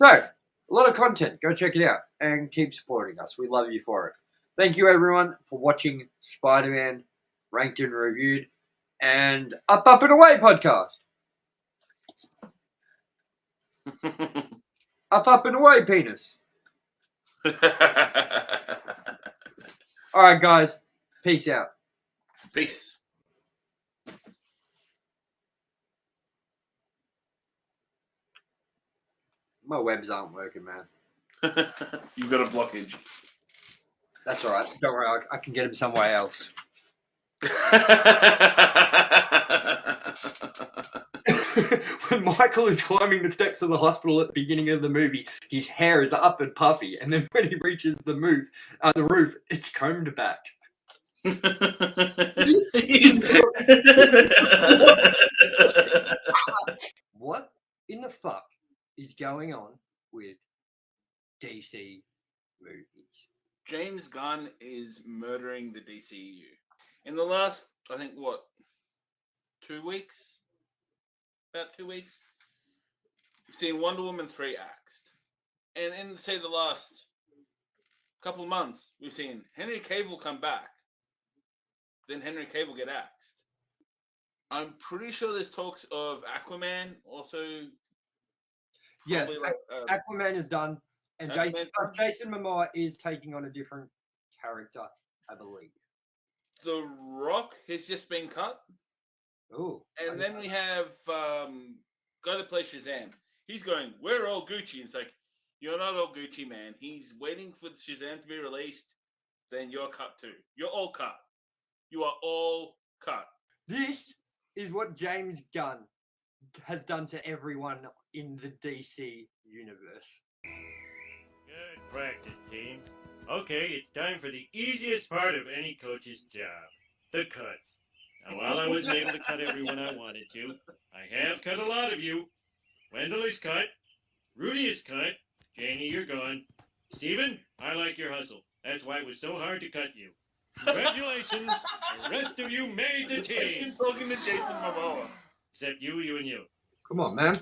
So, a lot of content. Go check it out and keep supporting us. We love you for it. Thank you, everyone, for watching Spider-Man Ranked and Reviewed and Up, Up, and Away podcast. Up, Up, and Away, penis. All right, guys. Peace out. Peace. My webs aren't working, man. You've got a blockage. That's all right. Don't worry. I can get him somewhere else. When Michael is climbing the steps of the hospital at the beginning of the movie, his hair is up and puffy, and then when he reaches the roof, it's combed back. What in the fuck is going on with DC movies? James Gunn is murdering the DCU. In the last, I think, 2 weeks? About 2 weeks? We've seen Wonder Woman 3 axed. And in, say, the last couple of months, we've seen Henry Cavill come back. Then Henry Cavill get axed. I'm pretty sure there's talks of Aquaman also. Yes, Aquaman is done. And Jason Momoa is taking on a different character, I believe. The Rock has just been cut. Oh. And then we have guy that plays Shazam. He's going, we're all Gucci. And it's like, you're not all Gucci, man. He's waiting for Shazam to be released. Then you're cut too. You're all cut. You are all cut. This is what James Gunn has done to everyone in the DC universe. Good practice, team. Okay, it's time for the easiest part of any coach's job, the cuts. Now, while I wasn't able to cut everyone I wanted to, I have cut a lot of you. Wendell is cut. Rudy is cut. Janie, you're gone. Steven, I like your hustle. That's why it was so hard to cut you. Congratulations. The rest of you made the team. Talking to Jason Momoa. Except you, and you. Come on, man.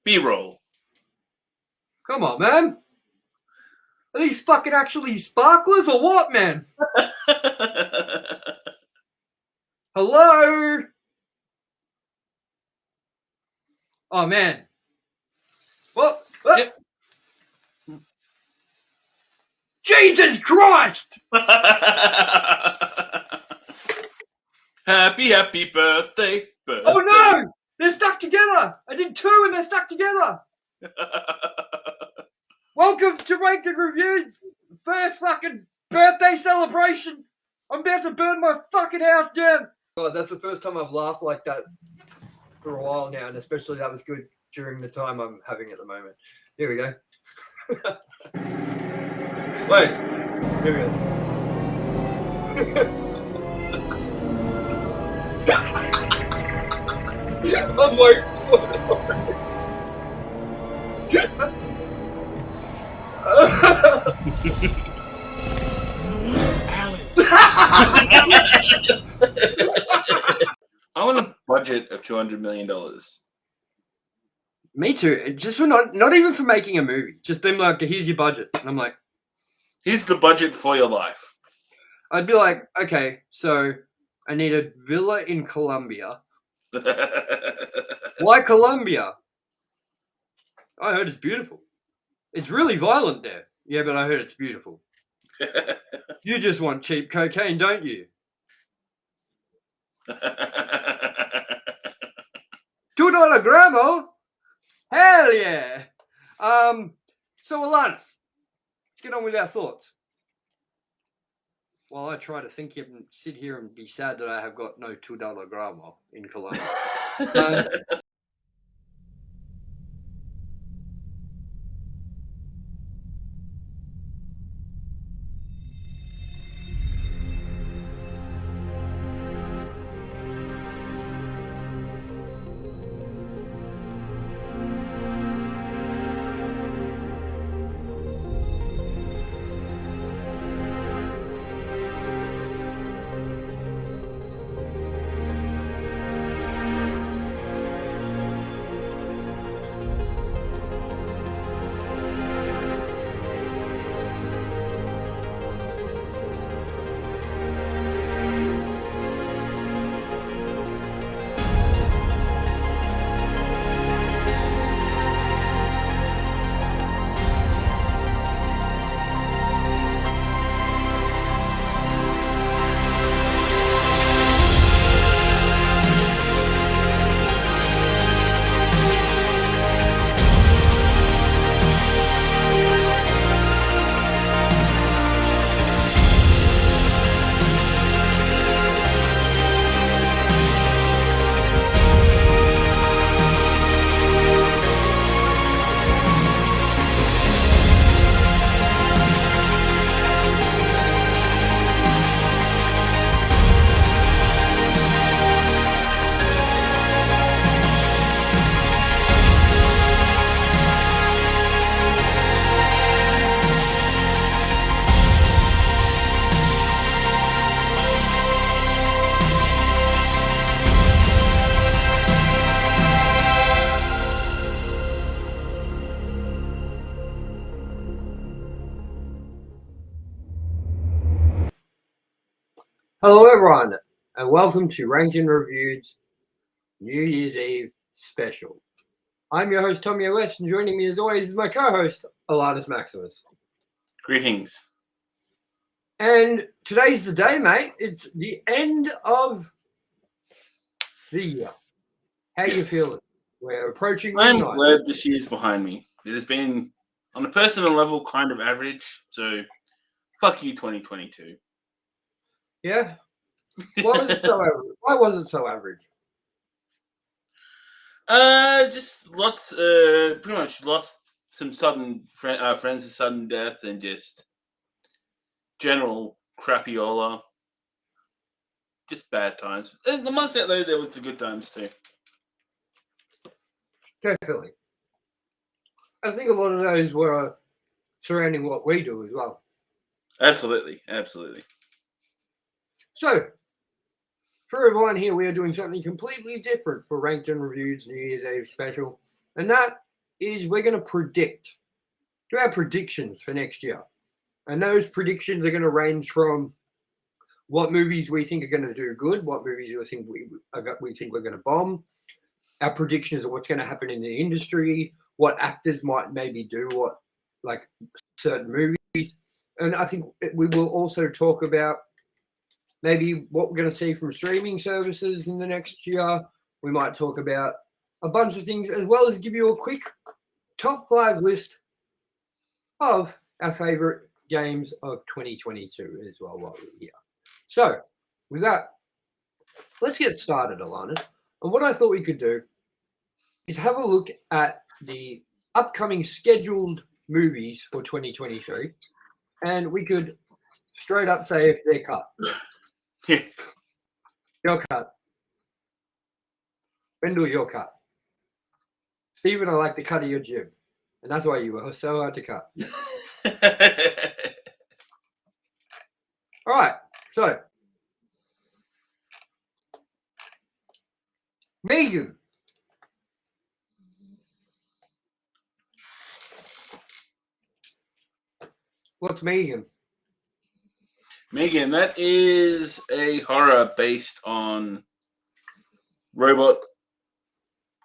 B-roll. Come on, man. Are these fucking actually sparklers or what, man? Hello? Oh, man. What? Yep. Jesus Christ! Happy birthday. Oh, no! They're stuck together! I did 2 and they're stuck together! Welcome to Ranked and Reviewed's first fucking birthday celebration! I'm about to burn my fucking house down! God, that's the first time I've laughed like that for a while now, and especially that was good during the time I'm having at the moment. Here we go. Wait. Here we go. I'm like, I want a budget of $200 million. Me too. Just for not even for making a movie. Just them like, here's your budget. And I'm like, Here's the budget for your life. I'd be like, okay, so I need a villa in Colombia. Why Colombia? I heard it's beautiful. It's really violent there. Yeah, but I heard it's beautiful. You just want cheap cocaine, don't you? $2 gramo? Hell yeah! So Alanis, let's get on with our thoughts. While I try to think and sit here and be sad that I have got no $2 gramo in Colombia. Hello, everyone, and welcome to Rankin Review's New Year's Eve special. I'm your host, Tommy West, and joining me as always is my co-host, Alanis Maximus. Greetings. And today's the day, mate. It's the end of the year. How you Yes. feeling? We're approaching I'm midnight. glad this year's behind me. It has been, on a personal level, kind of average. So, fuck you, 2022. Yeah? Why was it so average? Why was it so average? Just lots. Pretty much lost some sudden friends of sudden death and just general crappiola. Just bad times. The months out there was the good times too. Definitely. I think a lot of those were surrounding what we do as well. Absolutely, absolutely. So, for everyone here, we are doing something completely different for Ranked and Review's New Year's Eve special, and that is we're going to do our predictions for next year. And those predictions are going to range from what movies we think are going to do good, what movies we think we're going to bomb, our predictions of what's going to happen in the industry, what actors might maybe do what, like certain movies. And I think we will also talk about maybe what we're going to see from streaming services in the next year. We might talk about a bunch of things, as well as give you a quick top 5 list of our favorite games of 2022 as well while we're here. So, with that, let's get started, Alana. And what I thought we could do is have a look at the upcoming scheduled movies for 2023, and we could straight up say if they're cut. Your cut. Wendell, your cut. Stephen, I like the cut of your jib. And that's why you were so hard to cut. All right. So, Megan. What's Megan? Megan, that is a horror based on robot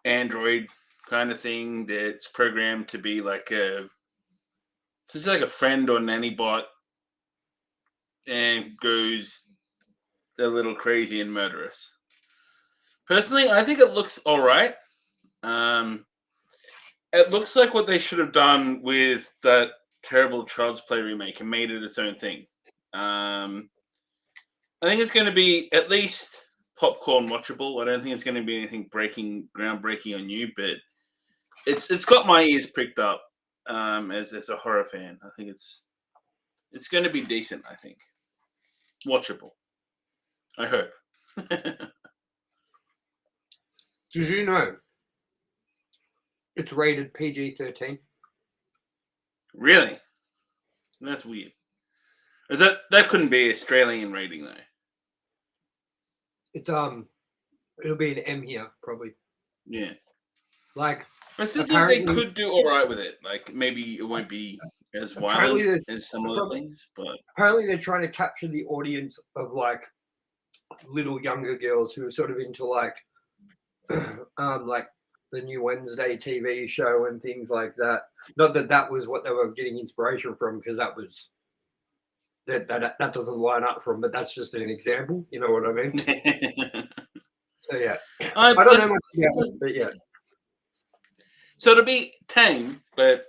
android kind of thing that's programmed to be like it's like a friend or nanny bot and goes a little crazy and murderous. Personally, I think it looks all right. It looks like what they should have done with that terrible Child's Play remake and made it its own thing. I think it's going to be at least popcorn watchable. I don't think it's going to be anything groundbreaking or new, but it's got my ears pricked up as a horror fan. I think it's going to be decent. I think watchable. I hope. Did you know it's rated PG-13? Really? That's weird. Is that couldn't be Australian rating though? It's it'll be an M here probably. Yeah. Like, I still think they could do all right with it. Like maybe it won't be as violent as some other things, but apparently they're trying to capture the audience of like little younger girls who are sort of into like the new Wednesday TV show and things like that. Not that that was what they were getting inspiration from, because that was that doesn't line up from, but that's just an example. You know what I mean? So yeah, I don't know much about it, but yeah. So it'll be tame, but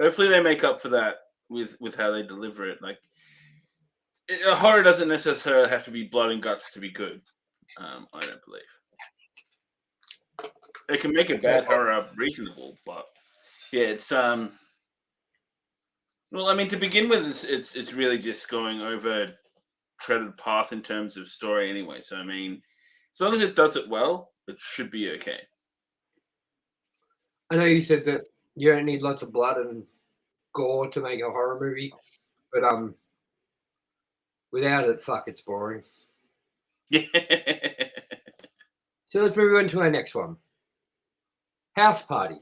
hopefully they make up for that with how they deliver it. Like a horror doesn't necessarily have to be blood and guts to be good. I don't believe. They can make a bad horror reasonable, but yeah, it's well, I mean, to begin with, it's really just going over treaded path in terms of story anyway. So I mean, as long as it does it well, it should be okay. I know you said that you don't need lots of blood and gore to make a horror movie, but without it, fuck, it's boring. Yeah. So let's move on to our next one. House Party.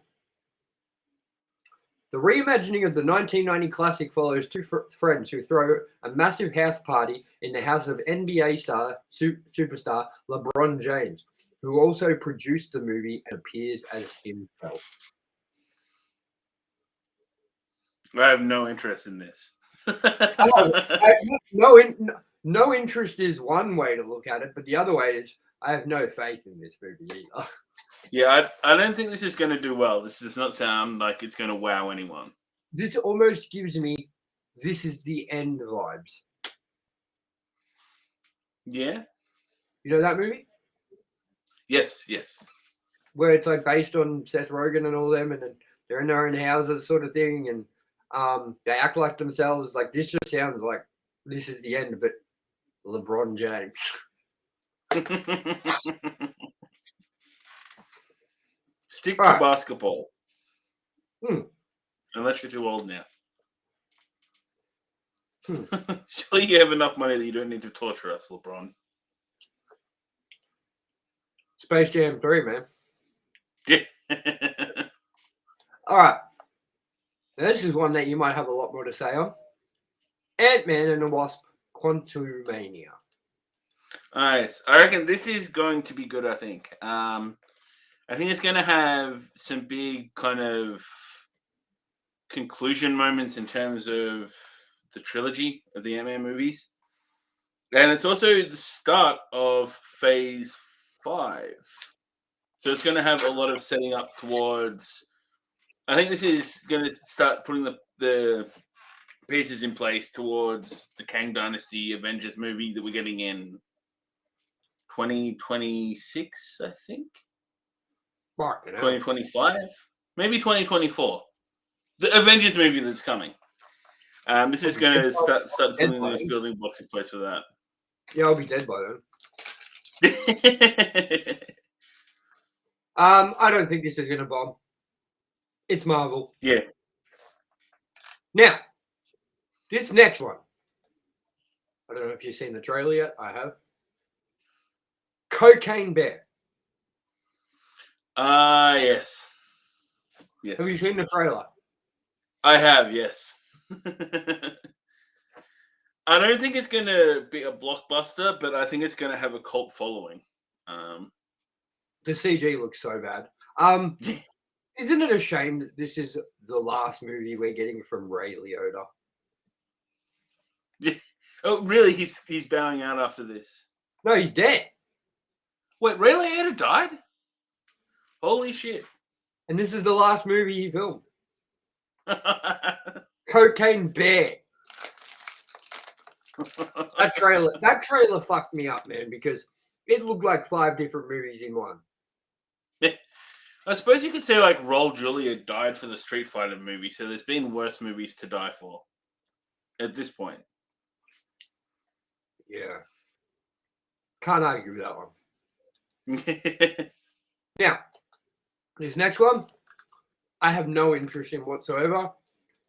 The reimagining of the 1990 classic follows two friends who throw a massive house party in the house of NBA superstar LeBron James, who also produced the movie and appears as himself. I have no interest in this. No interest is one way to look at it, but the other way is I have no faith in this movie either. Yeah, I don't think this is going to do well. This does not sound like it's going to wow anyone. This almost gives me this is the end vibes. Yeah? You know that movie? Yes. Where it's like based on Seth Rogen and all them, and then they're in their own houses sort of thing, and they act like themselves. Like this just sounds like this is the end, but LeBron James. Stick All to right. basketball. Unless you're too old now. Surely you have enough money that you don't need to torture us, LeBron. Space Jam 3, man. Yeah. All right. Now, this is one that you might have a lot more to say on. Ant-Man and the Wasp: Quantumania. Nice. I reckon this is going to be good, I think. I think it's going to have some big kind of conclusion moments in terms of the trilogy of the Ant-Man movies. And it's also the start of Phase 5. So it's going to have a lot of setting up towards... I think this is going to start putting the pieces in place towards the Kang Dynasty Avengers movie that we're getting in 2026, I think. 2025, maybe 2024. The Avengers movie that's coming. This is going to start putting those building blocks in place for that. Yeah, I'll be dead by then. I don't think this is going to bomb. It's Marvel. Yeah. Now, this next one. I don't know if you've seen the trailer yet. I have. Cocaine Bear. Yes. Yes. Have you seen the trailer? I have, yes. I don't think it's going to be a blockbuster, but I think it's going to have a cult following. The CG looks so bad. Isn't it a shame that this is the last movie we're getting from Ray Liotta? Yeah. Oh, really? He's bowing out after this? No, he's dead. Wait, Ray Liotta died? Holy shit. And this is the last movie he filmed. Cocaine Bear. That trailer fucked me up, man, because it looked like 5 different movies in one. I suppose you could say like Raul Julia died for the Street Fighter movie, so there's been worse movies to die for at this point. Yeah. Can't argue with that one. Now, this next one, I have no interest in whatsoever.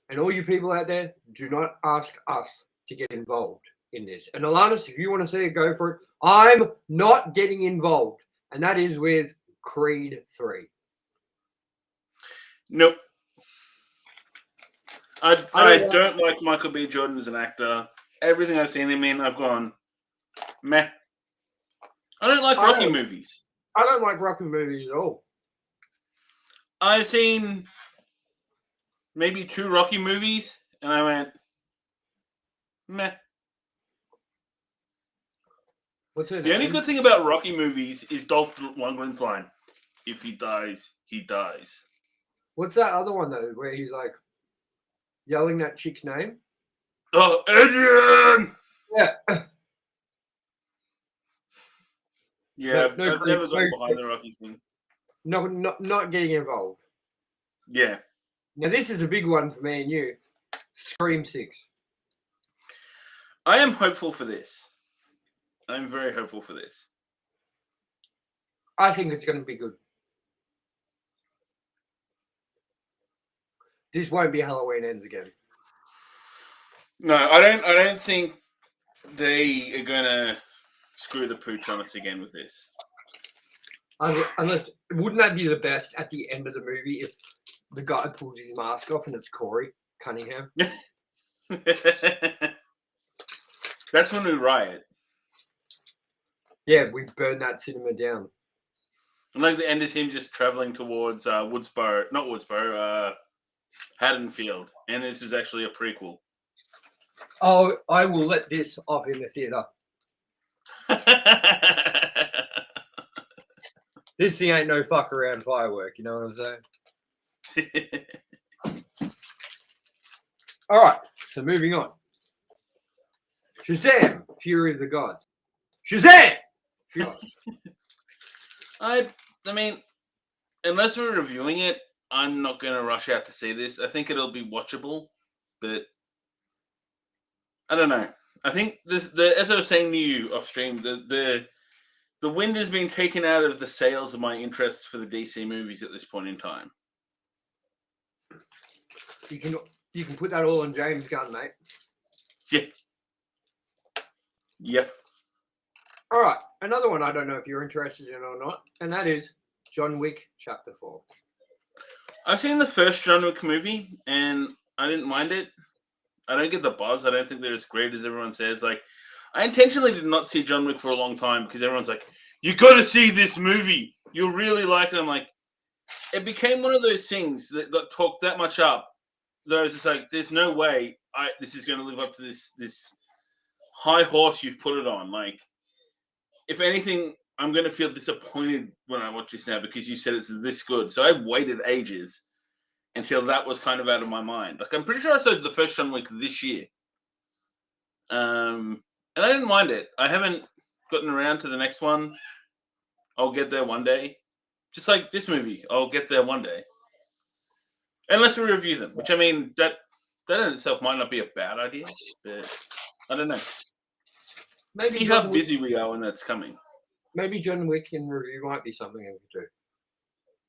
And all you people out there, do not ask us to get involved in this. And Alanis, if you want to see it, go for it. I'm not getting involved. And that is with Creed 3. Nope. I don't like Michael B. Jordan as an actor. Everything I've seen him in, I've gone, meh. I don't like Rocky movies. I don't like Rocky movies at all. I've seen maybe 2 Rocky movies, and I went, meh. What's it? The only good thing about Rocky movies is Dolph Lundgren's line, if he dies, he dies. What's that other one, though, where he's like yelling that chick's name? Oh, Adrian! Yeah. Yeah, I've No, never gone behind the Rocky thing. No, not getting involved. Yeah. Now, this is a big one for me and you. Scream 6. I am hopeful for this. I'm very hopeful for this. I think it's going to be good. This won't be Halloween Ends again. No, I don't think they are gonna screw the pooch on us again with this. Unless, wouldn't that be the best at the end of the movie if the guy pulls his mask off and it's Corey Cunningham. That's when we riot. Yeah, we burned that cinema down. And like the end is him just traveling towards Haddonfield, and this is actually a prequel. Oh, I will let this off in the theater. This thing ain't no fuck around firework, you know what I'm saying? All right, so moving on. Shazam! Fury of the Gods. Shazam! Fury. I mean, unless we're reviewing it, I'm not going to rush out to see this. I think it'll be watchable, but I don't know. I think as I was saying to you off stream, the wind has been taken out of the sails of my interests for the DC movies at this point in time. You can put that all on James Gunn, mate. Yeah. Yep. All right, another one I don't know if you're interested in or not, and that is John Wick Chapter 4. I've seen the first John Wick movie, and I didn't mind it. I don't get the buzz. I don't think they're as great as everyone says. Like, I intentionally did not see John Wick for a long time because everyone's like, you got to see this movie. You'll really like it. I'm like, it became one of those things that got talked that much up. That I was just like, there's no way this is going to live up to this high horse you've put it on. Like, if anything, I'm going to feel disappointed when I watch this now because you said it's this good. So I waited ages until that was kind of out of my mind. Like, I'm pretty sure I saw the first John Wick this year. And I didn't mind it. I haven't gotten around to the next one. I'll get there one day. Just like this movie, I'll get there one day. Unless we review them, which I mean, that in itself might not be a bad idea, but I don't know. Maybe see how busy we are when that's coming. Maybe John Wick in review might be something we could do.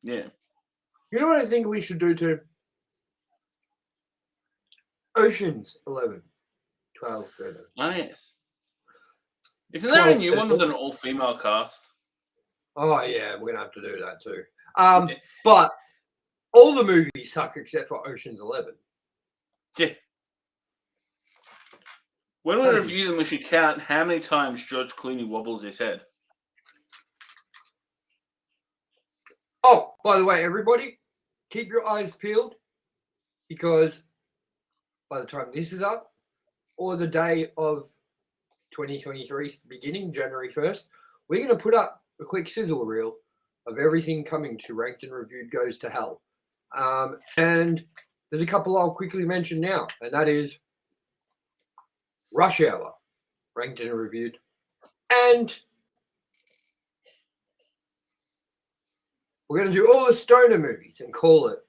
Yeah. You know what I think we should do too? Ocean's 11, 12, 13. Oh, yes. Isn't there a 12, new one with an all-female cast? Oh, yeah, we're going to have to do that too. But all the movies suck except for Ocean's 11. Yeah. When we review them, we should count how many times George Clooney wobbles his head. Oh, by the way, everybody, keep your eyes peeled because by the time this is up, or the day of 2023's beginning, January 1st, we're going to put up a quick sizzle reel of everything coming to Ranked and Reviewed Goes to Hell. And there's a couple I'll quickly mention now, and that is Rush Hour, Ranked and Reviewed, and we're going to do all the stoner movies and call it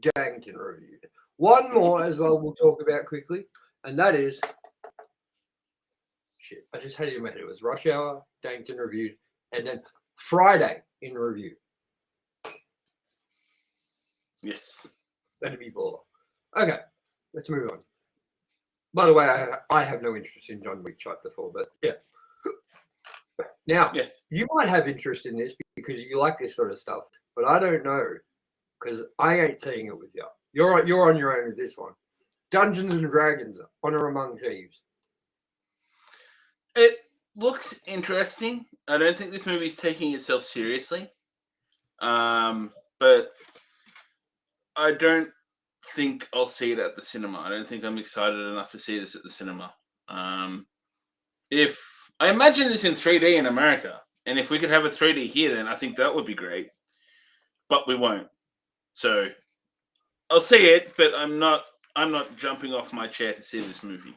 Danked and Reviewed. One more as well we'll talk about quickly, and that is shit. I just had it in my head. It was Rush Hour, Danked and Reviewed, and then Friday in Review. Yes. That'd be baller. Okay, let's move on. By the way, I have no interest in John Wick Chapter 4, but yeah. Now, yes, you might have interest in this because you like this sort of stuff, but I don't know because I ain't seeing it with you. You're on your own with this one. Dungeons and Dragons: Honor Among Thieves. It looks interesting. I don't think this movie's taking itself seriously, but I don't think I'll see it at the cinema. I don't think I'm excited enough to see this at the cinema. If I imagine this in 3D in America, and if we could have a 3D here, then I think that would be great. But we won't. So I'll see it, but I'm not jumping off my chair to see this movie.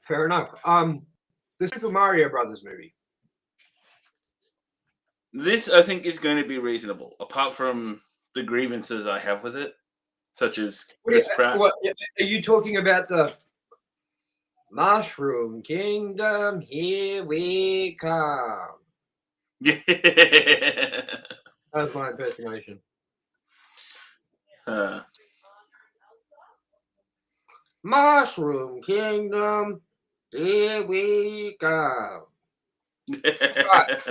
Fair enough. The Super Mario Brothers movie. This, I think, is going to be reasonable, apart from the grievances I have with it, such as Chris Pratt. What, are you talking about the Mushroom Kingdom? Here we come. Yeah. That was my impersonation. Mushroom Kingdom, here we come. Right.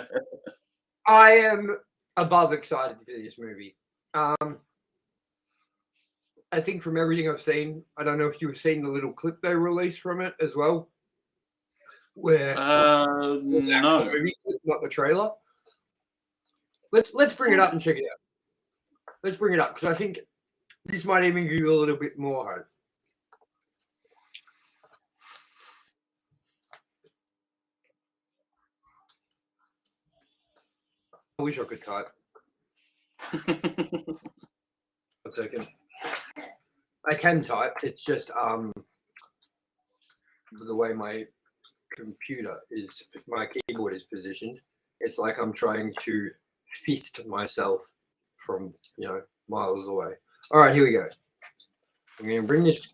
I am above excited for this movie. I think from everything I've seen, I don't know if you've seen the little clip they released from it as well, where the actual No. movie clip, not the trailer. Let's bring it up and check it out. Let's bring it up because I think this might even give you a little bit more hope. I wish I could type. A second. I can type. It's just the way my keyboard is positioned. It's like I'm trying to fist myself from miles away. All right, here we go. I'm going to bring this.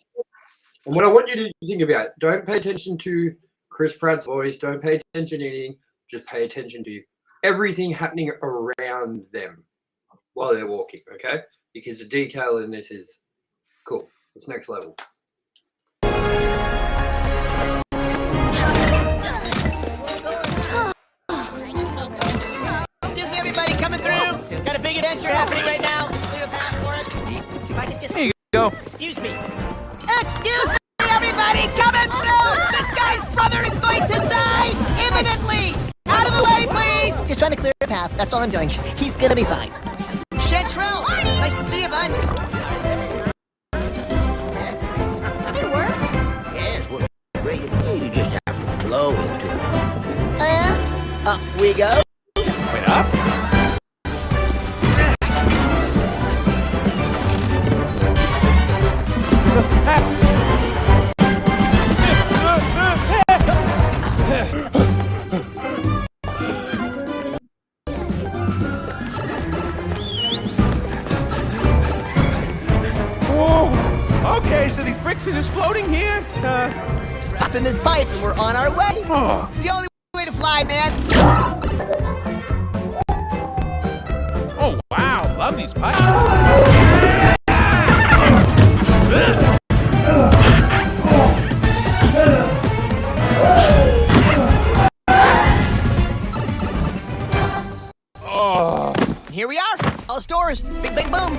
And what I want you to think about, don't pay attention to Chris Pratt's voice. Don't pay attention to anything. Just pay attention to everything happening around them while they're walking, okay? Because the detail in this is cool. It's next level. Excuse me, everybody, coming through. Got a big adventure happening right now. Just clear a path for us. If I could just... Here you go. Excuse me. Excuse me, everybody, coming through. This guy's brother is going to die imminently. Out of the way, please. Just trying to clear a path. That's all I'm doing. He's gonna be fine. Chantrell, nice to see you, bud. It worked? Yes, well, great. You just have to blow into it. And up we go. Wait up. Whoa. Okay, so these bricks are just floating here? Just pop in this pipe and we're on our way. Oh. It's the only way to fly, man. Oh, wow. Love these pipes. Oh. Here we are. All stores. Big bang boom.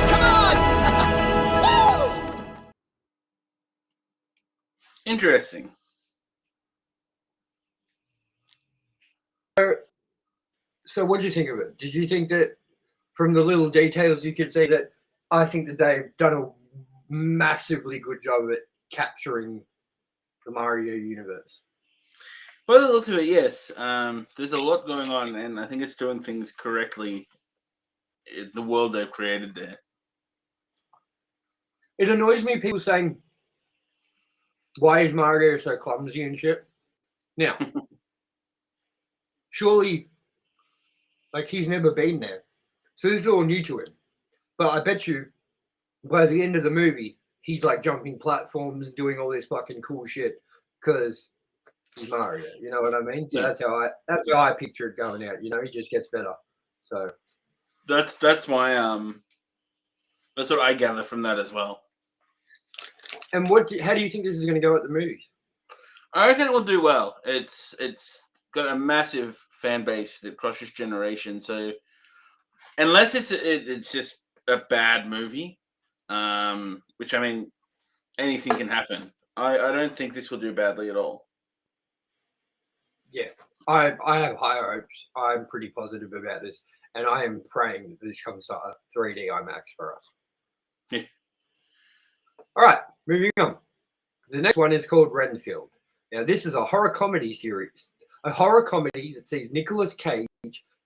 Come on! Woo! Interesting. So what did you think of it? Did you think that from the little details you could see that I think that they've done a massively good job at capturing the Mario universe? By the looks of it, yes. There's a lot going on, and I think it's doing things correctly in the world they've created there. It annoys me people saying, why is Mario so clumsy and shit? Now, surely, like, he's never been there. So this is all new to him. But I bet you, by the end of the movie, he's, like, jumping platforms, doing all this fucking cool shit, because he's Mario. You know what I mean? So Yeah. that's how I picture it going out. You know, he just gets better. So That's my that's what I gather from that as well. and how do you think this is going to go at the movies? I reckon it will do well. It's got a massive fan base that crosses generations. So unless it's just a bad movie, which I mean, anything can happen. I don't think this will do badly at all. Yeah, I have higher hopes. I'm pretty positive about this, and I am praying that this comes to a 3D IMAX for us. Yeah. All right, moving on. The next one is called Renfield. Now, this is a horror comedy series, a horror comedy that sees Nicolas Cage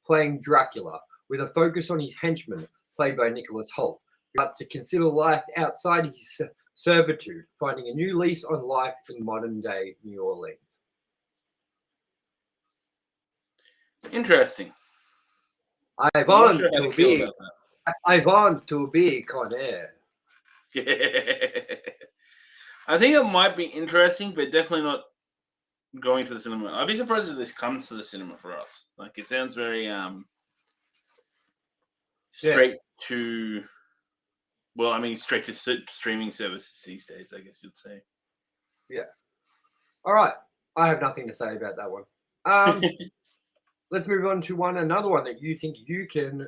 playing Dracula with a focus on his henchman, played by Nicholas Hoult, but to consider life outside his servitude, finding a new lease on life in modern-day New Orleans. Interesting. I I'm not want sure how to to feel be. about I want to be Con Air. that. I think it might be interesting, but definitely not going to the cinema. I'd be surprised if this comes to the cinema for us. Like, it sounds very straight to, well, I mean, straight to streaming services these days, I guess you'd say. Yeah. All right. I have nothing to say about that one. let's move on to another one that you think you can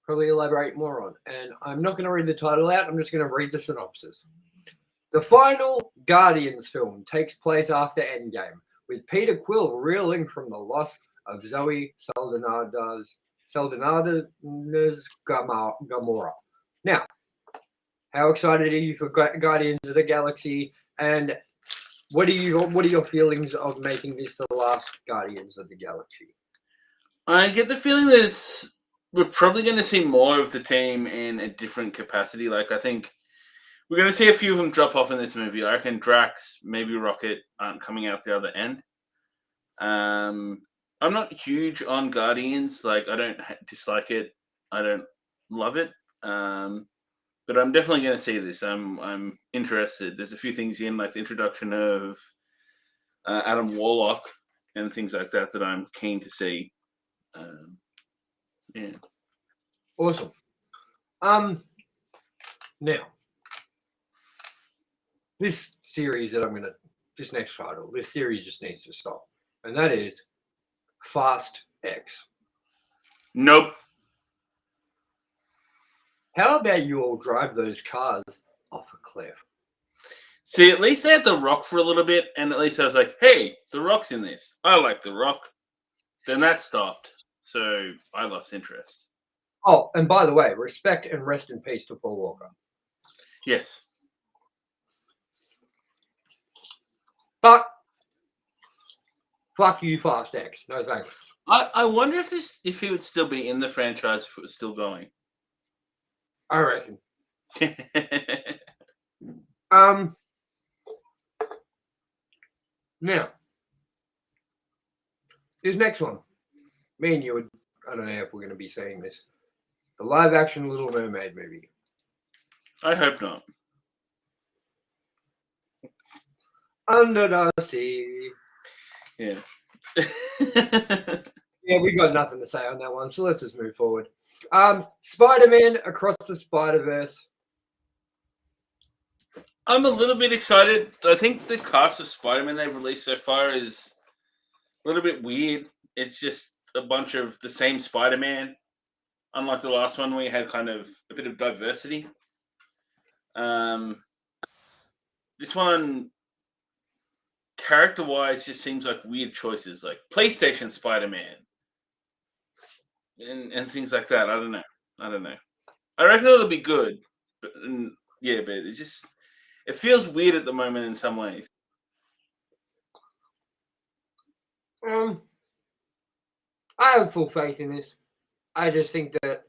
probably elaborate more on. And I'm not going to read the title out. I'm just going to read the synopsis. The final Guardians film takes place after Endgame, with Peter Quill reeling from the loss of Zoe Saldanha's Gamora. Now, how excited are you for Guardians of the Galaxy? And what are your feelings of making this the last Guardians of the Galaxy? I get the feeling that we're probably going to see more of the team in a different capacity. Like, I think we're going to see a few of them drop off in this movie. I reckon Drax, maybe Rocket aren't coming out the other end. I'm not huge on Guardians. Like, I don't dislike it. I don't love it. But I'm definitely going to see this. I'm interested. There's a few things in, like the introduction of Adam Warlock and things like that I'm keen to see. Yeah. Awesome. Now, this series this next title, this series just needs to stop. And that is Fast X. Nope. How about you all drive those cars off a cliff? See, at least they had The Rock for a little bit, and at least I was like, hey, The Rock's in this. I like The Rock. Then that stopped. So I lost interest. Oh, and by the way, respect and rest in peace to Paul Walker. Yes. But fuck you, Fast X. No thanks. I wonder if he would still be in the franchise if it was still going. I reckon. Now, this next one, me and you, I don't know if we're going to be saying this, the live-action Little Mermaid movie. I hope not. Under the Sea. Yeah. Yeah, we got nothing to say on that one, so let's just move forward. Spider-Man Across the Spider-Verse. I'm a little bit excited. I think the cast of Spider-Man they've released so far is a little bit weird. It's just a bunch of the same Spider-Man. Unlike the last one, we had kind of a bit of diversity. This one, character-wise, just seems like weird choices, like PlayStation Spider-Man and things like that. I don't know. I reckon it'll be good, but but it's just it feels weird at the moment in some ways. I have full faith in this. I just think that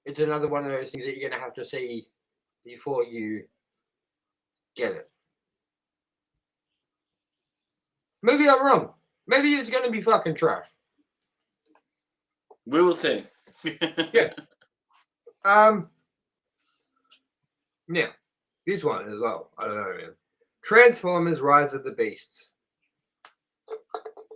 it's another one of those things that you're going to have to see before you get it. Maybe I'm wrong. Maybe it's going to be fucking trash. We will see. Yeah. Now, this one as well. I don't know, man. Transformers: Rise of the Beasts.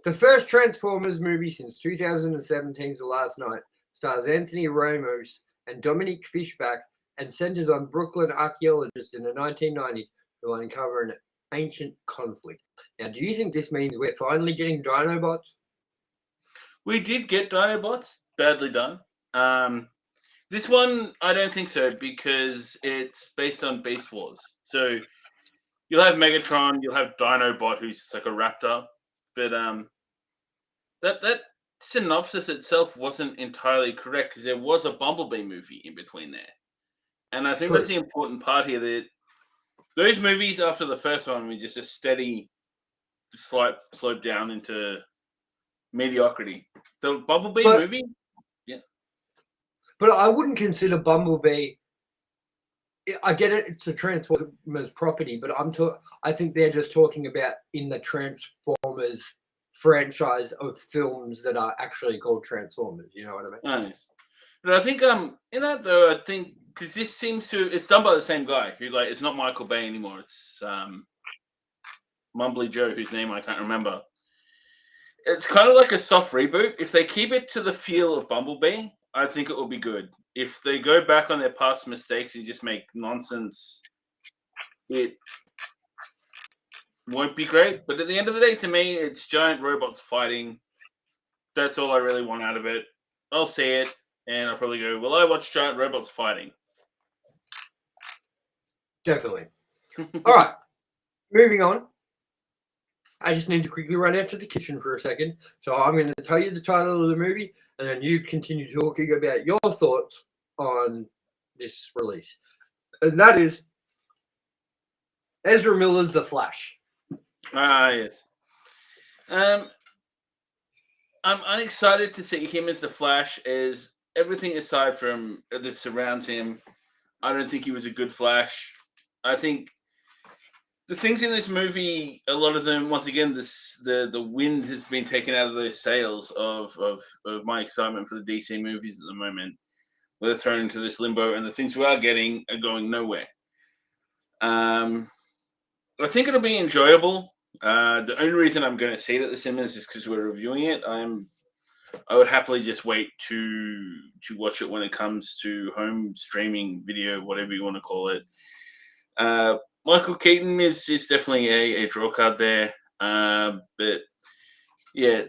The first Transformers movie since 2017's The Last Night stars Anthony Ramos and Dominique Fishback and centers on Brooklyn archaeologists in the 1990s who uncover an ancient conflict. Now, do you think this means we're finally getting Dinobots? We did get Dinobots. Badly done. This one, I don't think so because it's based on Beast Wars. So you'll have Megatron, you'll have Dinobot, who's just like a raptor. But that synopsis itself wasn't entirely correct because there was a Bumblebee movie in between there. And I think that's the important part here, that those movies after the first one were just a steady slight slope down into mediocrity. The Bumblebee movie? Yeah. But I wouldn't consider Bumblebee. I get it; it's a Transformers property, but I think they're just talking about in the Transformers franchise of films that are actually called Transformers. You know what I mean? Nice. But I think in that though, I think because this seems to it's done by the same guy who it's not Michael Bay anymore. It's Mumbly Joe, whose name I can't remember. It's kind of like a soft reboot. If they keep it to the feel of Bumblebee, I think it will be good. If they go back on their past mistakes and just make nonsense, it won't be great. But at the end of the day, to me, it's giant robots fighting. That's all I really want out of it. I'll see it, and I'll probably go, well, I watched giant robots fighting. Definitely. All right, moving on. I just need to quickly run out to the kitchen for a second. So I'm going to tell you the title of the movie, and then you continue talking about your thoughts on this release. And that is Ezra Miller's The Flash. Ah, yes. I'm unexcited to see him as the Flash, as everything aside from that surrounds him. I don't think he was a good Flash. I think the things in this movie, a lot of them, once again, the wind has been taken out of those sails of my excitement for the DC movies at the moment. We're thrown into this limbo, and the things we are getting are going nowhere. I think it'll be enjoyable. The only reason I'm going to see it at the cinemas is because we're reviewing it. I would happily just wait to watch it when it comes to home streaming video, whatever you want to call it. Michael Keaton is definitely a draw card there, but yeah,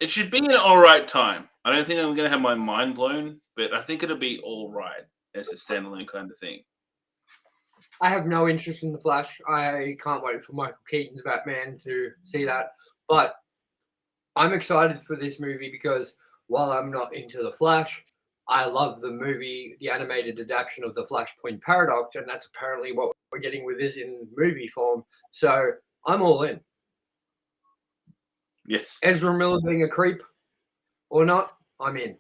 it should be an all right time. I don't think I'm going to have my mind blown, but I think it'll be all right as a standalone kind of thing. I have no interest in The Flash. I can't wait for Michael Keaton's Batman to see that. But I'm excited for this movie because while I'm not into The Flash, I love the movie, the animated adaptation of the Flashpoint Paradox, and that's apparently what we're getting with this in movie form. So I'm all in. Yes. Ezra Miller being a creep or not, I'm in.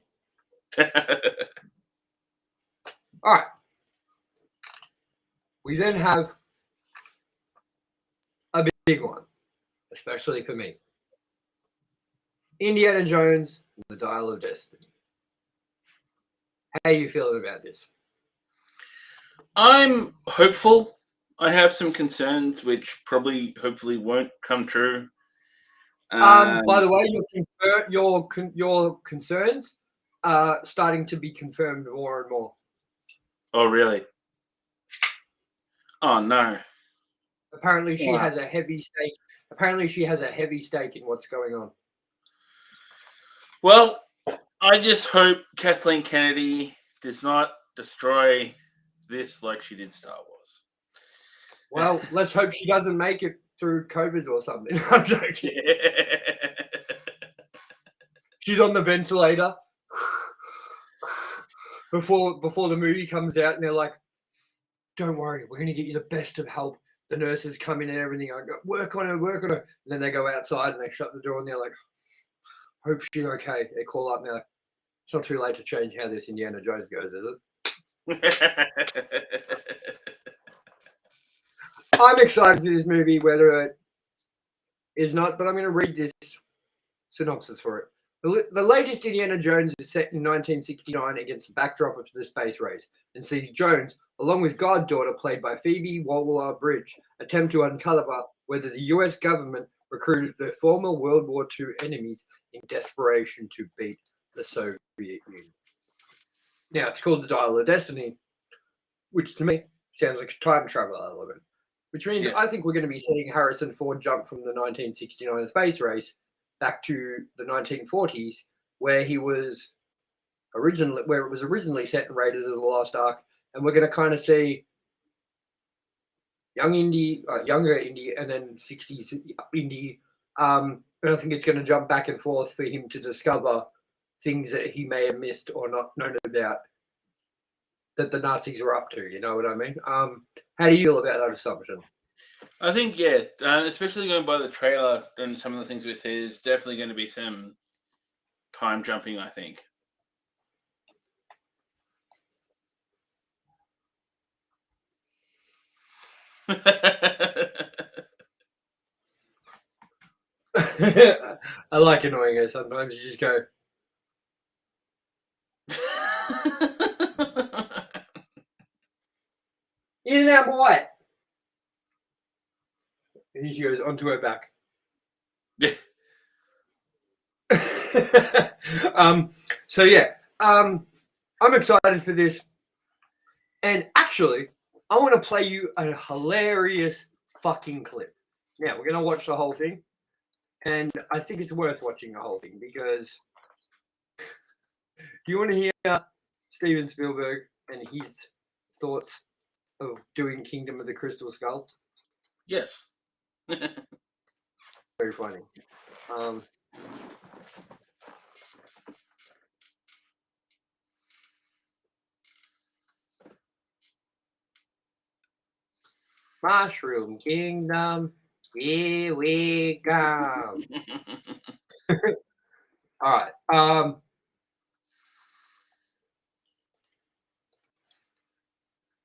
All right. We then have a big one, especially for me. Indiana Jones and the Dial of Destiny. How are you feeling about this? I'm hopeful. I have some concerns which hopefully won't come true. By the way, your concerns are starting to be confirmed more and more. Oh, really? Oh, no. Apparently, she Wow. has a heavy stake. Apparently, she has a heavy stake in what's going on. Well, I just hope Kathleen Kennedy does not destroy this like she did Star Wars. Well, let's hope she doesn't make it through COVID or something. I'm joking. She's on the ventilator before the movie comes out, and they're like, "Don't worry, we're going to get you the best of help." The nurses come in and everything. I go, work on her. And then they go outside and they shut the door, and they're like, "Hope she's okay." They call up now. It's not too late to change how this Indiana Jones goes, is it? I'm excited for this movie, whether it is not, but I'm going to read this synopsis for it. The latest Indiana Jones is set in 1969 against the backdrop of the space race and sees Jones, along with goddaughter played by Phoebe Waller-Bridge, attempt to uncover whether the US government recruited their former World War II enemies in desperation to beat the Soviet Union. Now, it's called The Dial of Destiny, which to me sounds like a time travel element, which means I think we're going to be seeing Harrison Ford jump from the 1969 space race back to the 1940s, where it was originally set in Raiders of the Lost Ark, and we're going to kind of see younger Indy, and then 60s Indy. And I think it's going to jump back and forth for him to discover things that he may have missed or not known about that the Nazis were up to. You know what I mean? How do you feel about that assumption? I think, especially going by the trailer and some of the things with it, is definitely going to be some time jumping, I think. I like annoying her sometimes. You just go, in and out, boy. And then she goes onto her back. Yeah. I'm excited for this. And actually, I want to play you a hilarious fucking clip. Now, we're going to watch the whole thing. And I think it's worth watching the whole thing because do you want to hear Steven Spielberg and his thoughts of doing Kingdom of the Crystal Skull? Yes. Very funny. Mushroom Kingdom, here we go. All right.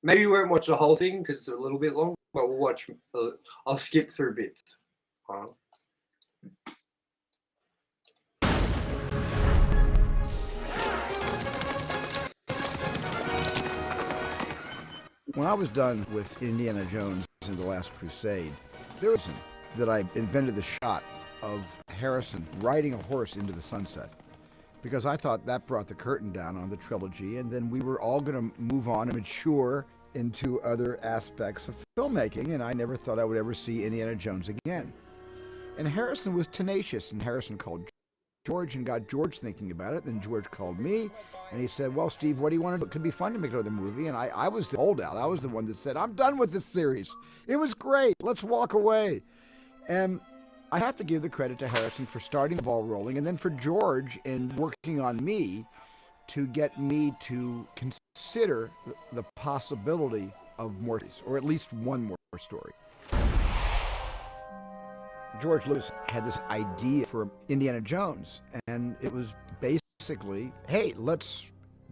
Maybe we won't watch the whole thing because it's a little bit long, but we'll watch. I'll skip through bits. When I was done with Indiana Jones and the Last Crusade, there was that I invented the shot of Harrison riding a horse into the sunset, because I thought that brought the curtain down on the trilogy, and then we were all going to move on and mature into other aspects of filmmaking, and I never thought I would ever see Indiana Jones again. And Harrison was tenacious, and Harrison called George and got George thinking about it. Then George called me, and he said, well, Steve, what do you want to do? It could be fun to make another movie. And I was the holdout. I was the one that said, I'm done with this series. It was great. Let's walk away. And I have to give the credit to Harrison for starting the ball rolling, and then for George in working on me to get me to consider the possibility of more, or at least one more story. George Lucas had this idea for Indiana Jones, and it was basically, hey, let's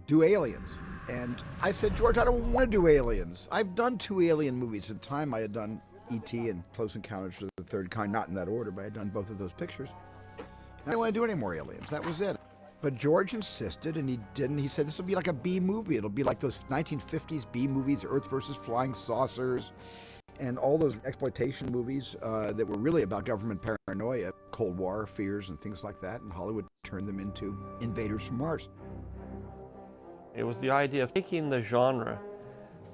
do aliens. And I said, George, I don't want to do aliens. I've done 2 alien movies. At the time, I had done E.T. and Close Encounters of the Third Kind, not in that order, but I had done both of those pictures. And I didn't want to do any more aliens. That was it. But George insisted, and he didn't. He said, this will be like a B movie. It'll be like those 1950s B movies, Earth versus Flying Saucers, and all those exploitation movies that were really about government paranoia, Cold War fears and things like that, and Hollywood turned them into invaders from Mars. It was the idea of taking the genre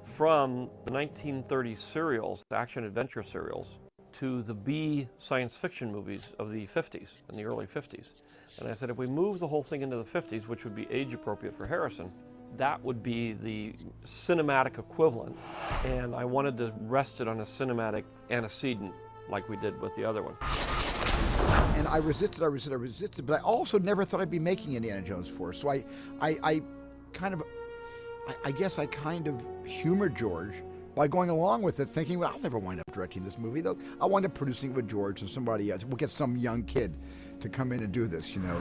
from the 1930s serials, action-adventure serials, to the B science fiction movies of the 50s, in the early 50s. And I said, if we move the whole thing into the 50s, which would be age-appropriate for Harrison, that would be the cinematic equivalent, and I wanted to rest it on a cinematic antecedent like we did with the other one. And I resisted, but I also never thought I'd be making Indiana Jones 4. So I guess I kind of humored George by going along with it, thinking, well, I'll never wind up directing this movie, though. I'll wind up producing it with George and somebody else. We'll get some young kid to come in and do this, you know.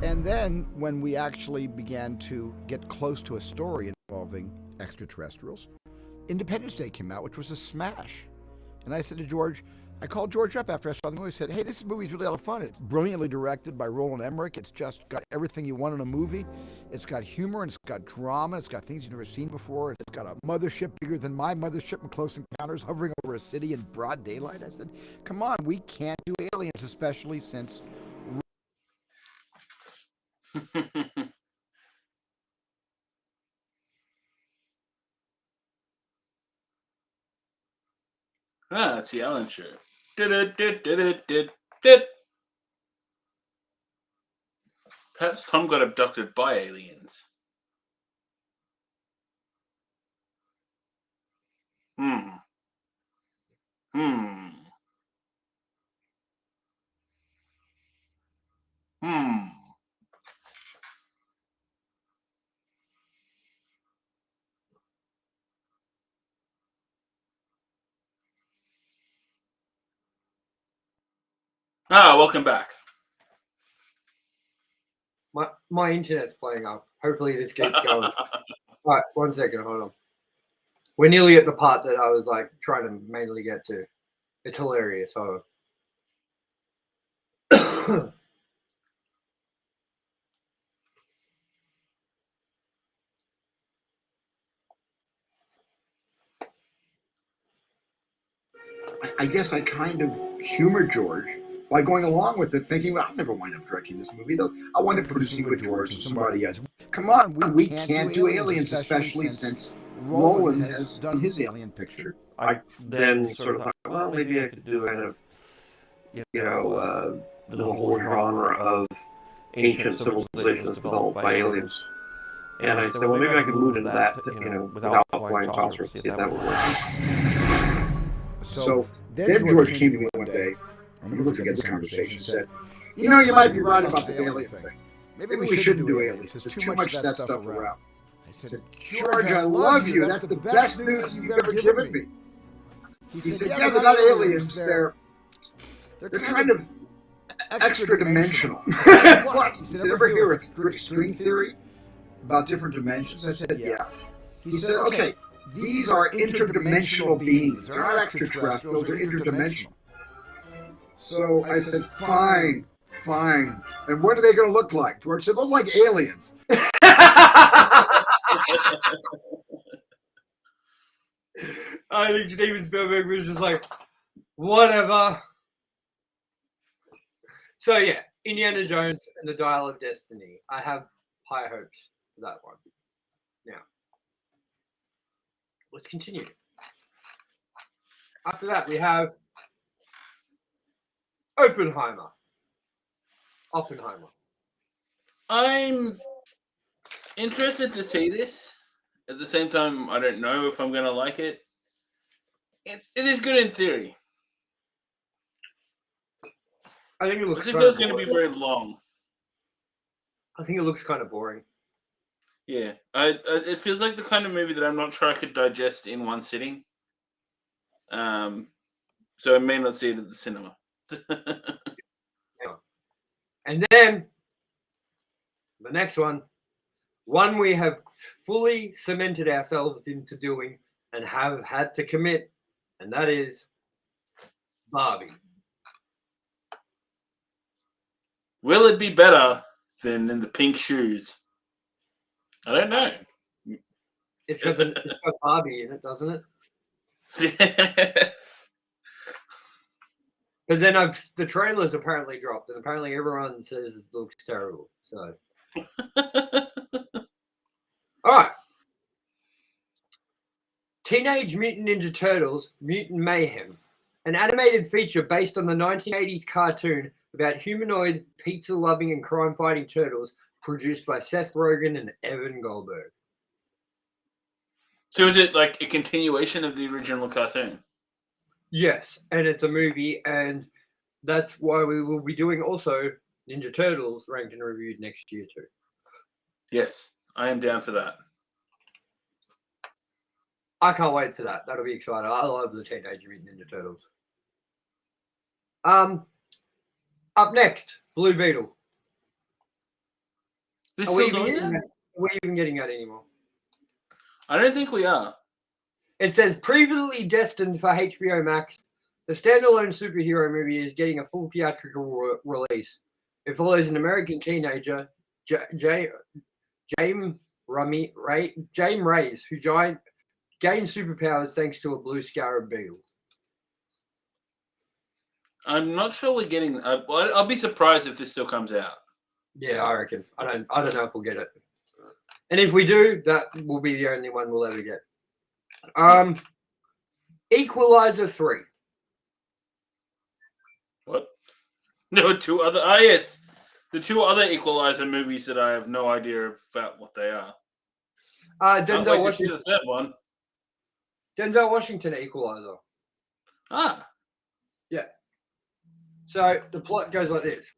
And then when we actually began to get close to a story involving extraterrestrials, Independence Day came out, which was a smash. And I said to George, I called George up after I saw the movie. I said, hey, this movie's really a lot of fun. It's brilliantly directed by Roland Emmerich. It's just got everything you want in a movie. It's got humor, and it's got drama. It's got things you've never seen before. It's got a mothership bigger than my mothership in Close Encounters, hovering over a city in broad daylight. I said, come on, we can't do aliens, especially since... That's the Ellen Show. Perhaps Tom got abducted by aliens. Hmm. Welcome back. My internet's playing up. Hopefully this keeps going. All right, 1 second, hold on. We're nearly at the part that I was like trying to mainly get to. It's hilarious. Hold on. I guess I kind of humored George by going along with it, thinking, well, I'll never wind up directing this movie, though. I'll wind up producing it with George and somebody else. Come on, we can't do aliens, especially since Roland has done his alien picture. I then sort of thought, well, maybe I could do kind of, the whole genre of ancient civilizations developed by aliens. And I said, well, maybe I could move into that, without flying saucers, see if that would work. So then George came to me one day, I'll never forget this conversation, and said, you might be right about this alien thing. Maybe we shouldn't do aliens. There's too much of that stuff around. I said, George, I love you. That's the best news you've ever given me. He said, yeah, they're not aliens. They're kind of extra-dimensional. What? He said, ever hear of string theory about different dimensions? I said, yeah. He said, okay, these are interdimensional beings. They're not extraterrestrials, they're interdimensional. So I said, fine. And what are they going to look like? George said, look like aliens. I think Steven Spielberg was just like, whatever. So yeah, Indiana Jones and the Dial of Destiny. I have high hopes for that one. Now, let's continue. After that, we have Oppenheimer. I'm interested to see this. At the same time, I don't know if I'm going to like it. It is good in theory. I think it looks. It feels going to be very long. I think it looks kind of boring. Yeah, it feels like the kind of movie that I'm not sure I could digest in one sitting. So I may not see it at the cinema. And then the next one we have fully cemented ourselves into doing and have had to commit, and that is Barbie. Will it be better than in the pink shoes? I don't know. It's got Barbie in it, doesn't it? Yeah. But then the trailers apparently dropped, and apparently everyone says it looks terrible. So, all right. Teenage Mutant Ninja Turtles: Mutant Mayhem, an animated feature based on the 1980s cartoon about humanoid, pizza-loving, and crime-fighting turtles, produced by Seth Rogen and Evan Goldberg. So is it like a continuation of the original cartoon? Yes, and it's a movie, and that's why we will be doing also Ninja Turtles ranked and reviewed next year too. Yes, I am down for that. I can't wait for that. That'll be exciting. I love the Teenage Mutant Ninja Turtles. Up next, Blue Beetle. This Are we still even getting that anymore? I don't think we are. It says previously destined for HBO Max, the standalone superhero movie is getting a full theatrical release. It follows an American teenager, James Reyes, who gains superpowers thanks to a blue scarab beetle. I'm not sure we're getting. I'll be surprised if this still comes out. Yeah, I reckon. I don't know if we'll get it. And if we do, that will be the only one we'll ever get. Equalizer 3. What? No, two other. Ah, yes, the two other Equalizer movies that I have no idea about what they are. Denzel Washington. The third one. Denzel Washington Equalizer. Ah. Yeah. So the plot goes like this.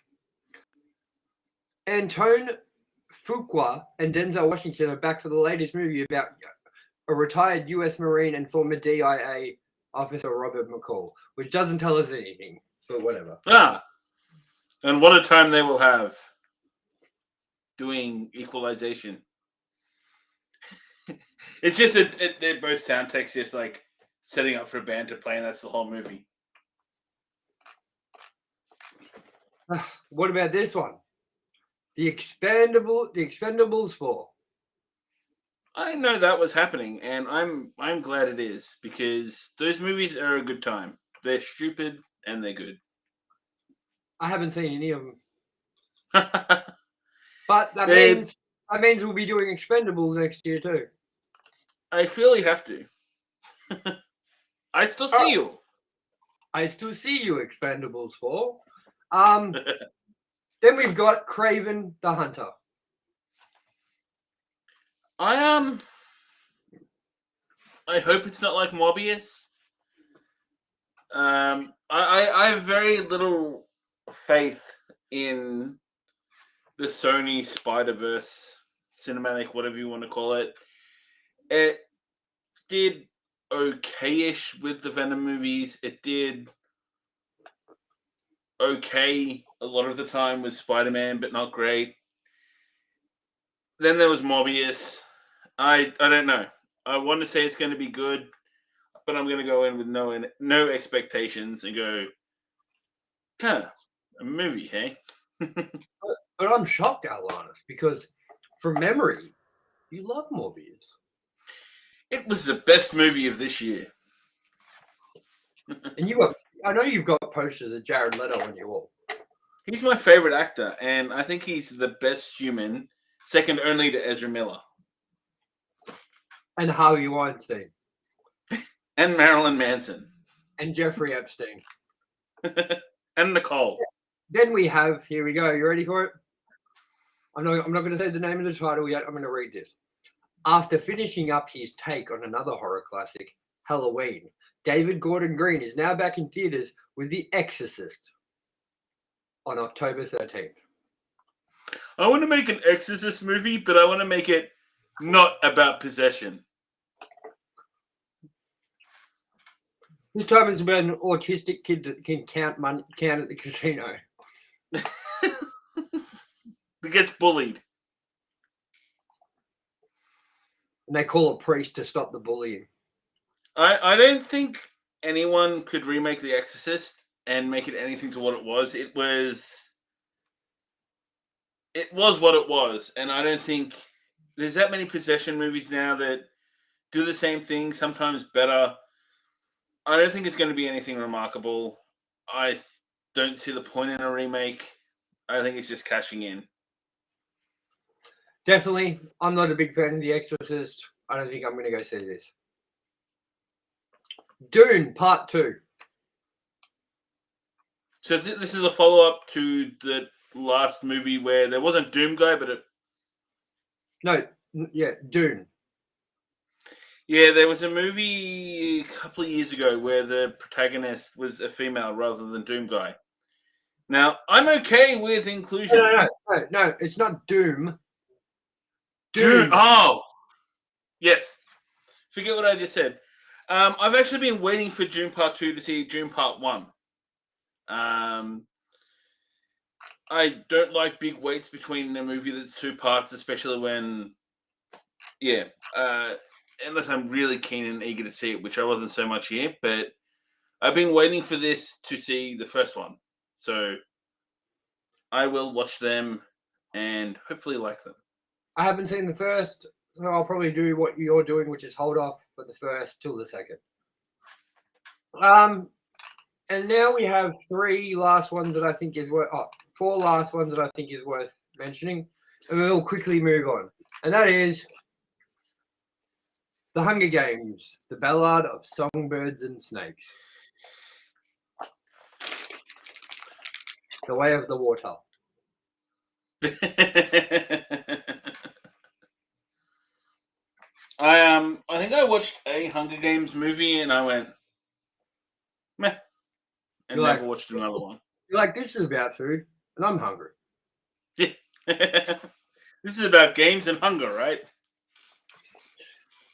Antone Fuqua and Denzel Washington are back for the latest movie about a retired U.S. Marine and former DIA officer Robert McCall, which doesn't tell us anything, but whatever. Ah. And what a time they will have doing equalization. It's just they're both sound texts just like setting up for a band to play, and that's the whole movie. What about this one? The Expendables 4. I didn't know that was happening, and I'm glad it is, because those movies are a good time. They're stupid and they're good. I haven't seen any of them. But that means we'll be doing Expendables next year too. I feel you have to. I still see you. I still see you, Expendables 4. Then we've got Craven the Hunter. I hope it's not like Mobius. I have very little faith in the Sony Spider-Verse cinematic, whatever you want to call it. It did okay-ish with the Venom movies. It did okay a lot of the time with Spider-Man, but not great. Then there was Mobius. I don't know. I want to say it's going to be good, but I'm going to go in with no expectations and go, a movie, hey? But I'm shocked, Alanis, because from memory, you love Morbius. It was the best movie of this year. And I know you've got posters of Jared Leto on your wall. He's my favorite actor, and I think he's the best human, second only to Ezra Miller. And Harvey Weinstein. And Marilyn Manson. And Jeffrey Epstein. And Nicole. Then we have, here we go, you ready for it? I'm not going to say the name of the title yet, I'm going to read this. After finishing up his take on another horror classic, Halloween, David Gordon Green is now back in theaters with The Exorcist on October 13th. I want to make an Exorcist movie, but I want to make it not about possession. This time it's about an autistic kid that can count at the casino. That gets bullied. And they call a priest to stop the bullying. I don't think anyone could remake The Exorcist and make it anything to what it was. It was what it was, and I don't think there's that many possession movies now that do the same thing, sometimes better. I don't think it's going to be anything remarkable. I don't see the point in a remake. I think it's just cashing in. Definitely, I'm not a big fan of The Exorcist. I don't think I'm going to go see this. Dune Part 2. So this is a follow-up to the last movie where there wasn't Doom Guy, but Dune. Yeah, there was a movie a couple of years ago where the protagonist was a female rather than Doom Guy. Now, I'm okay with inclusion. No, it's not Doom. Dune. Oh, yes. Forget what I just said. I've actually been waiting for Dune Part 2 to see Dune Part 1. I don't like big waits between a movie that's two parts, especially when, unless I'm really keen and eager to see it, which I wasn't so much here, but I've been waiting for this to see the first one. So I will watch them and hopefully like them. I haven't seen the first, so I'll probably do what you're doing, which is hold off for the first till the second. And now we have four last ones that I think is worth mentioning, and we'll quickly move on. And that is The Hunger Games, The Ballad of Songbirds and Snakes. The Way of the Water. I think I watched a Hunger Games movie and I went meh, and never watched another one. You're like, this is about food, and I'm hungry. Yeah. This is about games and hunger, right?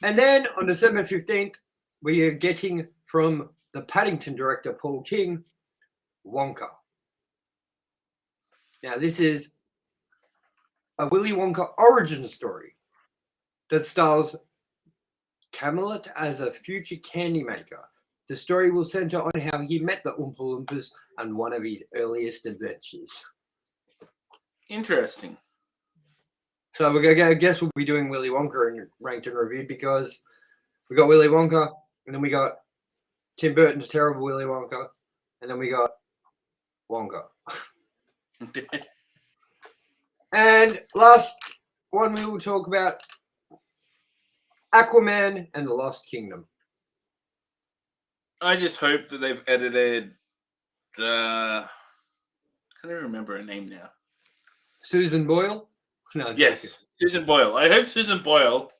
And then on December 15th, we are getting from the Paddington director, Paul King, Wonka. Now, this is a Willy Wonka origin story that stars Camelot as a future candy maker. The story will center on how he met the Oompa Loompas and one of his earliest adventures. Interesting. So I guess we'll be doing Willy Wonka and ranked and reviewed, because we got Willy Wonka, and then we got Tim Burton's terrible Willy Wonka, and then we got Wonka. And last one we will talk about, Aquaman and the Lost Kingdom. I just hope that they've edited the. I can't even remember her name now. Susan Boyle? No, I'm Yes, Susan Boyle. I hope Susan Boyle.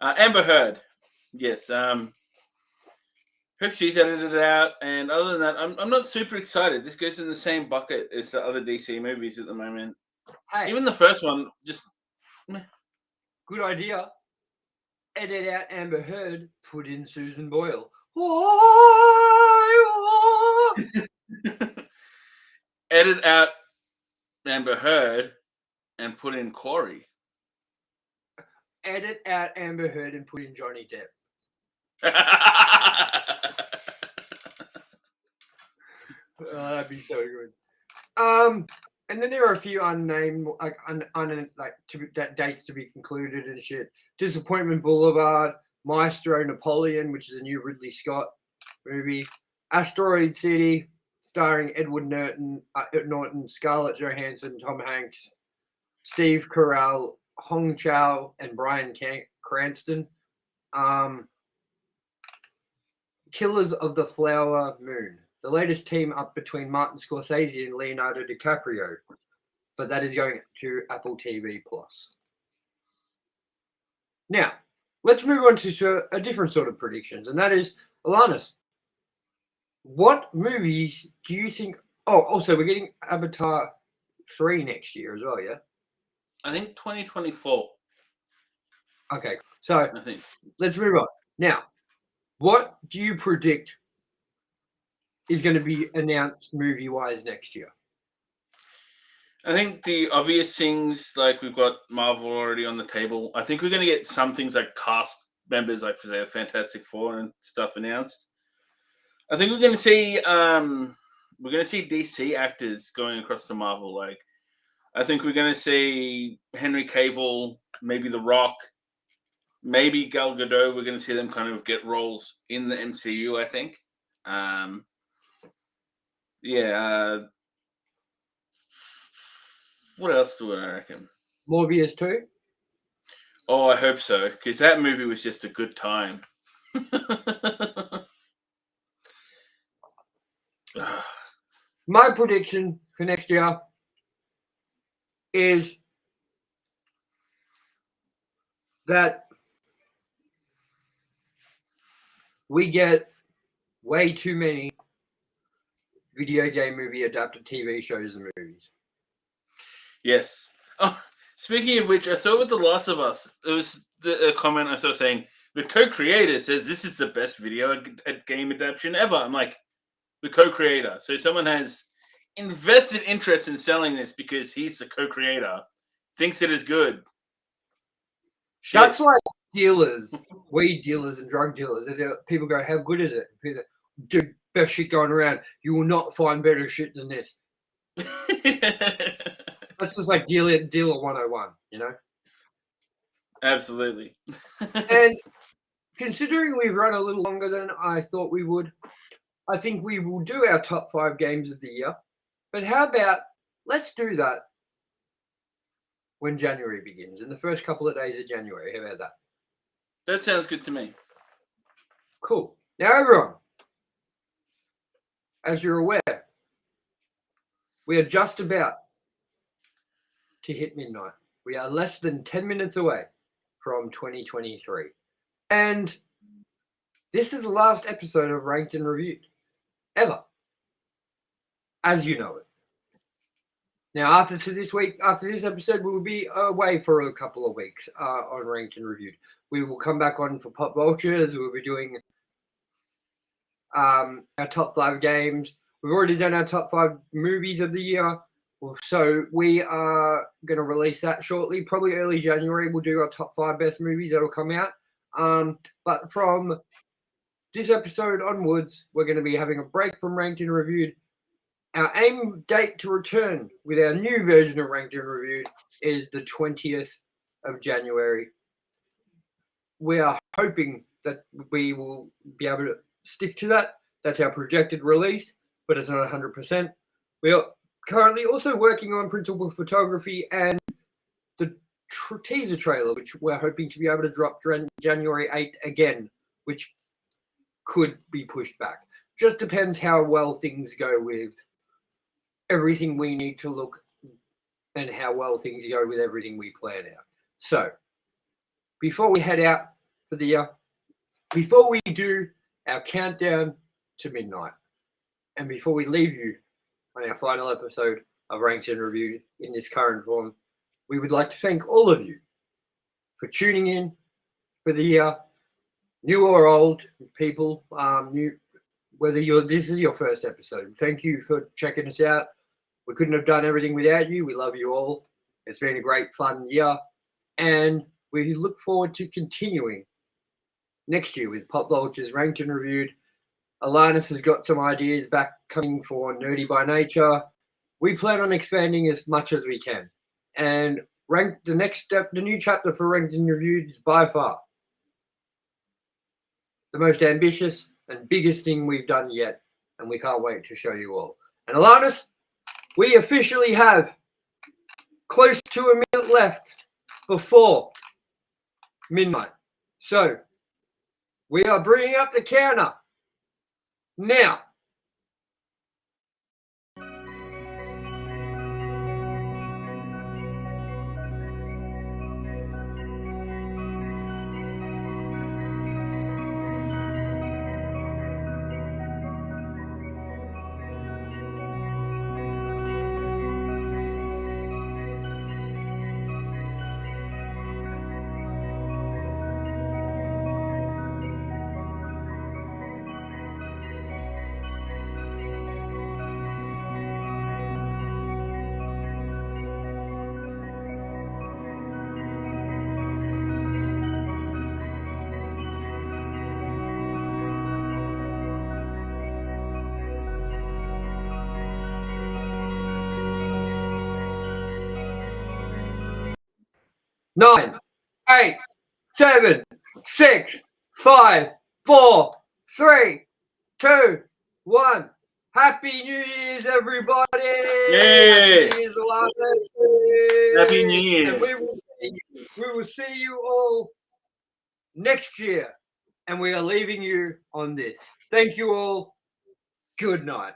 Amber Heard. Yes. Hope she's edited it out. And other than that, I'm not super excited. This goes in the same bucket as the other DC movies at the moment. Hey, Even the first one, just meh. good idea. Edit out Amber Heard, put in Susan Boyle. Edit out Amber Heard and put in Corey. Edit out Amber Heard and put in Johnny Depp. Oh, that'd be so good. And then there are a few unnamed, like dates to be concluded and shit. Disappointment Boulevard, Maestro Napoleon, which is a new Ridley Scott movie. Asteroid City, starring Edward Norton, Scarlett Johansson, Tom Hanks, Steve Carell, Hong Chow, and Bryan Cranston. Killers of the Flower Moon, the latest team up between Martin Scorsese and Leonardo DiCaprio, but that is going to Apple TV+. Now, let's move on to a different sort of predictions, and that is, Alanis, what movies do you think... Oh, also, we're getting Avatar 3 next year as well, yeah? I think 2024. Okay, so I think. Let's move on. Now, what do you predict is going to be announced movie-wise next year? I think the obvious things, like we've got Marvel already on the table. I think we're going to get some things like cast members, like for the Fantastic Four and stuff announced. I think we're going to see DC actors going across to Marvel. Like, I think we're going to see Henry Cavill, maybe The Rock, maybe Gal Gadot. We're going to see them kind of get roles in the MCU, I think. What else do I reckon? Morbius 2? Oh, I hope so, because that movie was just a good time. My prediction for next year is that we get way too many video game movie adapted TV shows and movies. Yes. Oh, speaking of which, I saw with The Last of Us, it was a comment I saw saying, the co-creator says this is the best video game adaptation ever. I'm like, the co-creator. So someone has invested interest in selling this because he's the co-creator, thinks it is good. Shit. That's like dealers, weed dealers and drug dealers. People go, how good is it? People go, dude, best shit going around. You will not find better shit than this. That's just like dealer 101, you know? Absolutely. And considering we've run a little longer than I thought we would, I think we will do our top 5 games of the year. But how about, let's do that when January begins, in the first couple of days of January. How about that? That sounds good to me. Cool. Now, everyone, as you're aware, we are just about to hit midnight. We are less than 10 minutes away from 2023. And this is the last episode of Ranked and Reviewed, ever, as you know it. Now, after this episode, we will be away for a couple of weeks on Ranked and Reviewed. We will come back on for Pop Vultures. We'll be doing our top 5 games. We've already done our top 5 movies of the year. So we are going to release that shortly. Probably early January, we'll do our top 5 best movies that'll come out. But from this episode onwards, we're going to be having a break from Ranked and Reviewed. Our aim date to return with our new version of Ranked and Reviewed is the 20th of January. We are hoping that we will be able to stick to that. That's our projected release, but it's not 100%. We are currently also working on printable photography and the teaser trailer, which we're hoping to be able to drop January 8th again, which could be pushed back. Just depends how well things go with everything we need to look and how well things go with everything we plan out. So, before we head out for the year, before we do our countdown to midnight, and before we leave you on our final episode of Ranked and Reviewed in this current form, we would like to thank all of you for tuning in for the year, new or old people, whether this is your first episode. Thank you for checking us out. We couldn't have done everything without you. We love you all. It's been a great, fun year. And we look forward to continuing next year with Pop Vultures Ranked and Reviewed. Alanis has got some ideas back coming for Nerdy by Nature. We plan on expanding as much as we can. And the next step, the new chapter for Ranked and Reviewed is by far the most ambitious and biggest thing we've done yet. And we can't wait to show you all. And Alanis, we officially have close to a minute left before midnight. So we are bringing up the counter now. Nine, 8, 7, 6, 5, 4, 3, 2, 1. Happy New Year's, everybody! Yay! Happy New Year's, Alanis! Happy New Year! And we will see you all next year. And we are leaving you on this. Thank you all. Good night.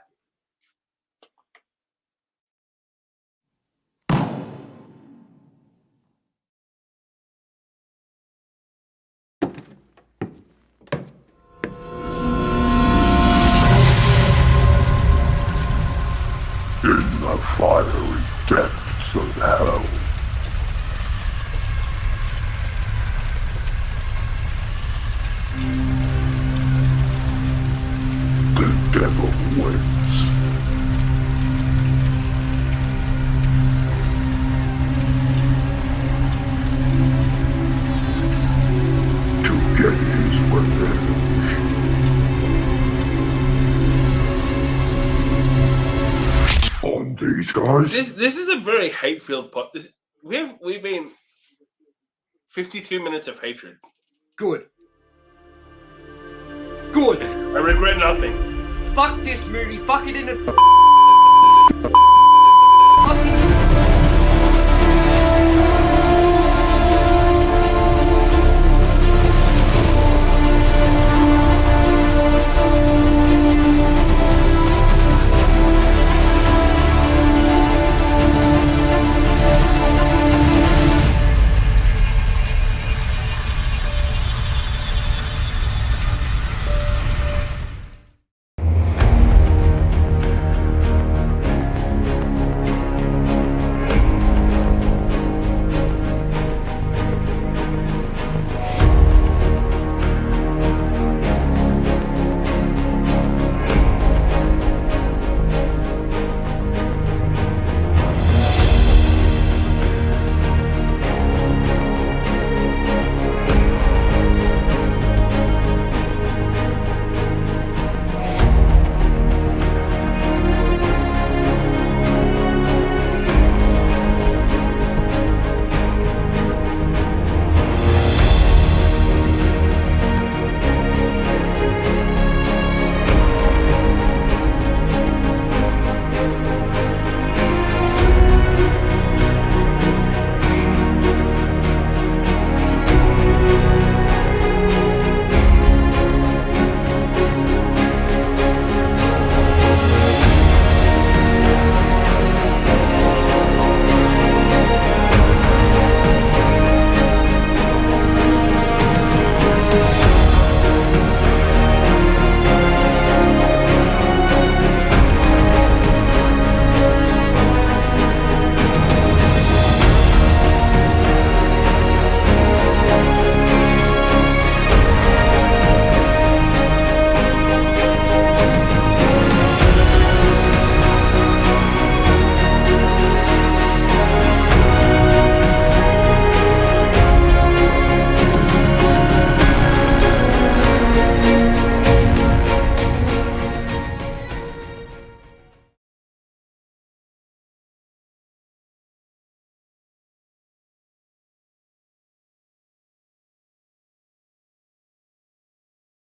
In the fiery depths of hell, the devil waits. To get his revenge. On these guys. This is a very hate-filled pot. We've been 52 minutes of hatred. Good. Good. I regret nothing. Fuck this movie. Fuck it in the